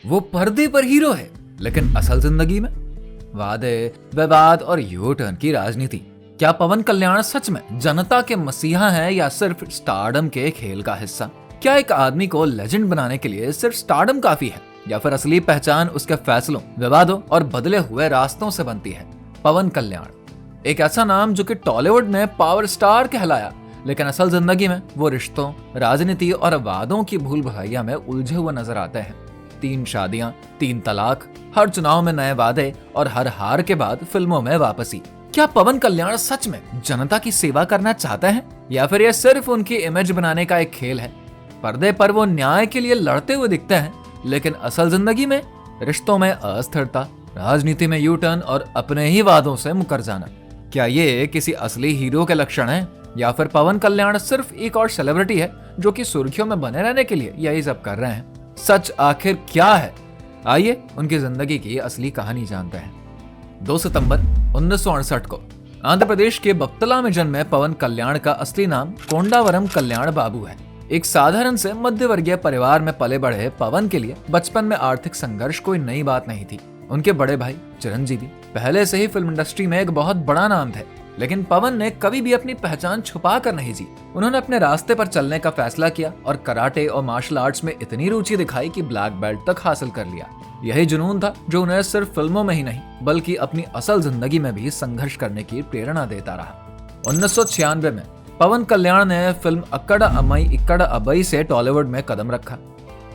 वो पर्दे पर हीरो है, लेकिन असल जिंदगी में वादे, विवाद और यू टर्न की राजनीति। क्या पवन कल्याण सच में जनता के मसीहा हैं या सिर्फ स्टारडम के खेल का हिस्सा? क्या एक आदमी को लेजेंड बनाने के लिए सिर्फ स्टारडम काफी है, या फिर असली पहचान उसके फैसलों, विवादों और बदले हुए रास्तों से बनती है? पवन कल्याण एक ऐसा नाम जो कि टॉलीवुड में पावर स्टार कहलाया, लेकिन असल जिंदगी में वो रिश्तों, राजनीति और वादों की भूल भुलैया में उलझे हुए नजर आते हैं। 3 शादियां, 3 तलाक, हर चुनाव में नए वादे और हर हार के बाद फिल्मों में वापसी। क्या पवन कल्याण सच में जनता की सेवा करना चाहते हैं, या फिर यह सिर्फ उनकी इमेज बनाने का एक खेल है? पर्दे पर वो न्याय के लिए लड़ते हुए दिखते हैं, लेकिन असल जिंदगी में रिश्तों में अस्थिरता, राजनीति में यू टर्न और अपने ही वादों से मुकर जाना। क्या ये किसी असली हीरो के लक्षण हैं, या फिर पवन कल्याण सिर्फ एक और सेलिब्रिटी है जो कि सुर्खियों में बने रहने के लिए यही सब कर रहे हैं? सच आखिर क्या है? आइए उनकी जिंदगी की असली कहानी जानते हैं। 2 सितंबर 1968 को आंध्र प्रदेश के बक्तला में जन्मे पवन कल्याण का असली नाम कोंडावरम कल्याण बाबू है। एक साधारण से मध्य वर्गीय परिवार में पले बढ़े पवन के लिए बचपन में आर्थिक संघर्ष कोई नई बात नहीं थी। उनके बड़े भाई चिरंजीवी पहले से ही फिल्म इंडस्ट्री में एक बहुत बड़ा नाम थे, लेकिन पवन ने कभी भी अपनी पहचान छुपा कर नहीं जी। उन्होंने अपने रास्ते पर चलने का फैसला किया और कराटे और मार्शल आर्ट्स में इतनी रुचि दिखाई कि ब्लैक बेल्ट तक हासिल कर लिया। यही जुनून था जो उन्हें सिर्फ फिल्मों में ही नहीं बल्कि अपनी असल जिंदगी में भी संघर्ष करने की प्रेरणा देता रहा। 1996 में पवन कल्याण ने फिल्म अक्कड़ अम्मई इक्कड़ अब्बई से टॉलीवुड में कदम रखा।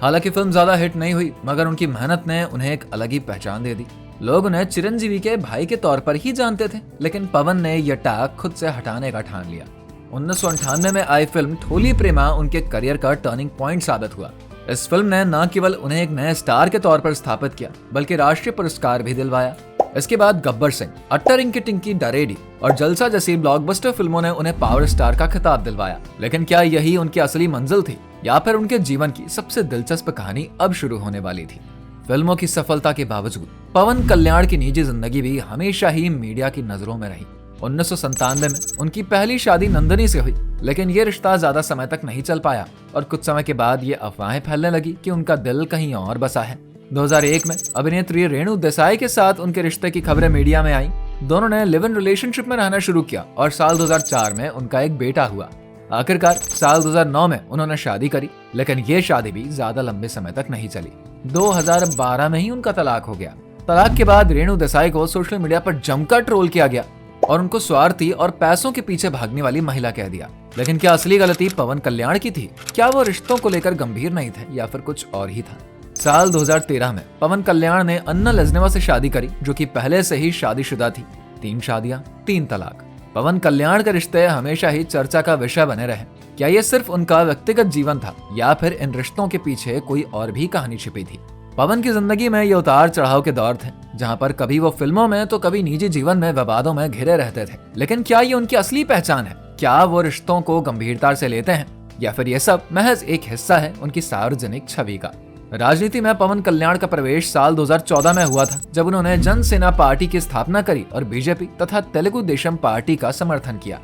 हालांकि फिल्म ज्यादा हिट नहीं हुई, मगर उनकी मेहनत ने उन्हें एक अलग ही पहचान दे दी। लोग उन्हें चिरंजीवी के भाई के तौर पर ही जानते थे, लेकिन पवन ने यह टैग खुद से हटाने का ठान लिया। 1998 में आई फिल्म ठोली प्रेमा उनके करियर का टर्निंग पॉइंट साबित हुआ। इस फिल्म ने न केवल उन्हें एक नए स्टार के तौर पर स्थापित किया, बल्कि राष्ट्रीय पुरस्कार भी दिलवाया। इसके बाद गब्बर सिंह, अट्टर इंकी टिंकी डरेडी और जलसा जैसी ब्लॉकबस्टर फिल्मों ने उन्हें पावर स्टार का खिताब दिलवाया। लेकिन क्या यही उनकी असली मंजिल थी, या फिर उनके जीवन की सबसे दिलचस्प कहानी अब शुरू होने वाली थी? फिल्मों की सफलता के बावजूद पवन कल्याण की निजी जिंदगी भी हमेशा ही मीडिया की नजरों में रही। 1997 में उनकी पहली शादी नंदनी से हुई, लेकिन ये रिश्ता ज्यादा समय तक नहीं चल पाया और कुछ समय के बाद ये अफवाहें फैलने लगी कि उनका दिल कहीं और बसा है। 2001 में अभिनेत्री रेणु देसाई के साथ उनके रिश्ते की खबरें मीडिया में आई। दोनों ने लिव इन रिलेशनशिप में रहना शुरू किया और साल 2004 में उनका एक बेटा हुआ। आखिरकार साल 2009 में उन्होंने शादी करी, लेकिन ये शादी भी ज्यादा लंबे समय तक नहीं चली। 2012 में ही उनका तलाक हो गया। तलाक के बाद रेणु देसाई को सोशल मीडिया पर जमकर ट्रोल किया गया और उनको स्वार्थी और पैसों के पीछे भागने वाली महिला कह दिया। लेकिन क्या असली गलती पवन कल्याण की थी? क्या वो रिश्तों को लेकर गंभीर नहीं थे, या फिर कुछ और ही था? साल 2013 में पवन कल्याण ने अन्ना लेज़नेवा से शादी करी, जो कि पहले से ही शादीशुदा थी। 3 शादियां, 3 तलाक। पवन कल्याण के रिश्ते हमेशा ही चर्चा का विषय बने रहे। क्या ये सिर्फ उनका व्यक्तिगत जीवन था, या फिर इन रिश्तों के पीछे कोई और भी कहानी छिपी थी? पवन की जिंदगी में ये उतार चढ़ाव के दौर थे, जहां पर कभी वो फिल्मों में तो कभी निजी जीवन में विवादों में घिरे रहते थे। लेकिन क्या ये उनकी असली पहचान है? क्या वो रिश्तों को गंभीरता से लेते हैं, या फिर ये सब महज एक हिस्सा है उनकी सार्वजनिक छवि का? राजनीति में पवन कल्याण का प्रवेश साल 2014 में हुआ था, जब उन्होंने जनसेना पार्टी की स्थापना करी और बीजेपी तथा तेलुगु देशम पार्टी का समर्थन किया।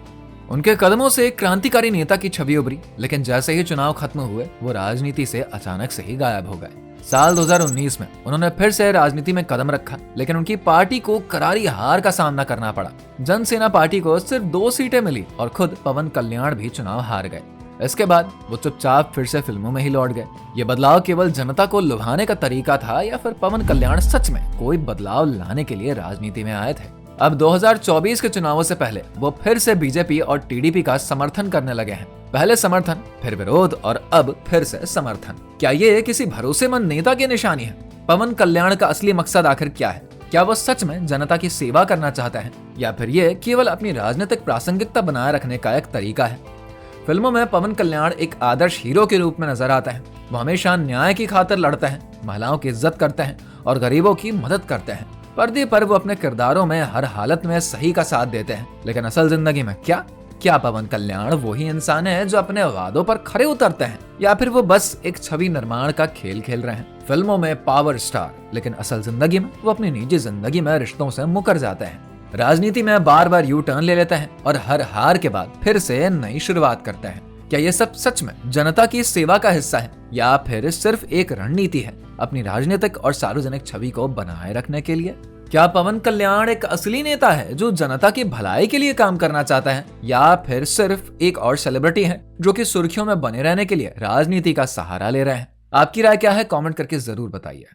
उनके कदमों से एक क्रांतिकारी नेता की छवि उभरी, लेकिन जैसे ही चुनाव खत्म हुए वो राजनीति से अचानक से ही गायब हो गए। साल 2019 में उन्होंने फिर से राजनीति में कदम रखा, लेकिन उनकी पार्टी को करारी हार का सामना करना पड़ा। जनसेना पार्टी को सिर्फ 2 सीटें मिली और खुद पवन कल्याण भी चुनाव हार गए। इसके बाद वो चुपचाप फिर से फिल्मों में ही लौट गए। ये बदलाव केवल जनता को लुभाने का तरीका था, या फिर पवन कल्याण सच में कोई बदलाव लाने के लिए राजनीति में आए थे? अब 2024 के चुनावों से पहले वो फिर से बीजेपी और टीडीपी का समर्थन करने लगे हैं। पहले समर्थन, फिर विरोध और अब फिर से समर्थन। क्या ये किसी भरोसेमंद नेता की निशानी है? पवन कल्याण का असली मकसद आखिर क्या है? क्या वो सच में जनता की सेवा करना चाहते हैं, या फिर ये केवल अपनी राजनीतिक प्रासंगिकता बनाए रखने का एक तरीका है? फिल्मों में पवन कल्याण एक आदर्श हीरो के रूप में नजर आते हैं। वो हमेशा न्याय की खातिर लड़ते हैं, महिलाओं की इज्जत करते हैं और गरीबों की मदद करते हैं। पर्दे पर वो अपने किरदारों में हर हालत में सही का साथ देते हैं, लेकिन असल जिंदगी में क्या पवन कल्याण वही इंसान है जो अपने वादों पर खरे उतरते हैं, या फिर वो बस एक छवि निर्माण का खेल खेल रहे हैं? फिल्मों में पावर स्टार, लेकिन असल जिंदगी में वो अपनी निजी जिंदगी में रिश्तों से मुकर जाते हैं। राजनीति में बार बार यू टर्न ले लेते हैं और हर हार के बाद फिर से नई शुरुआत करते हैं। क्या ये सब सच में जनता की सेवा का हिस्सा है या फिर सिर्फ एक रणनीति है अपनी राजनीतिक और सार्वजनिक छवि को बनाए रखने के लिए? क्या पवन कल्याण एक असली नेता है जो जनता की भलाई के लिए काम करना चाहता है या फिर सिर्फ एक और सेलिब्रिटी है जो कि सुर्खियों में बने रहने के लिए राजनीति का सहारा ले रहे हैं? आपकी राय क्या है? कमेंट करके जरूर बताइए।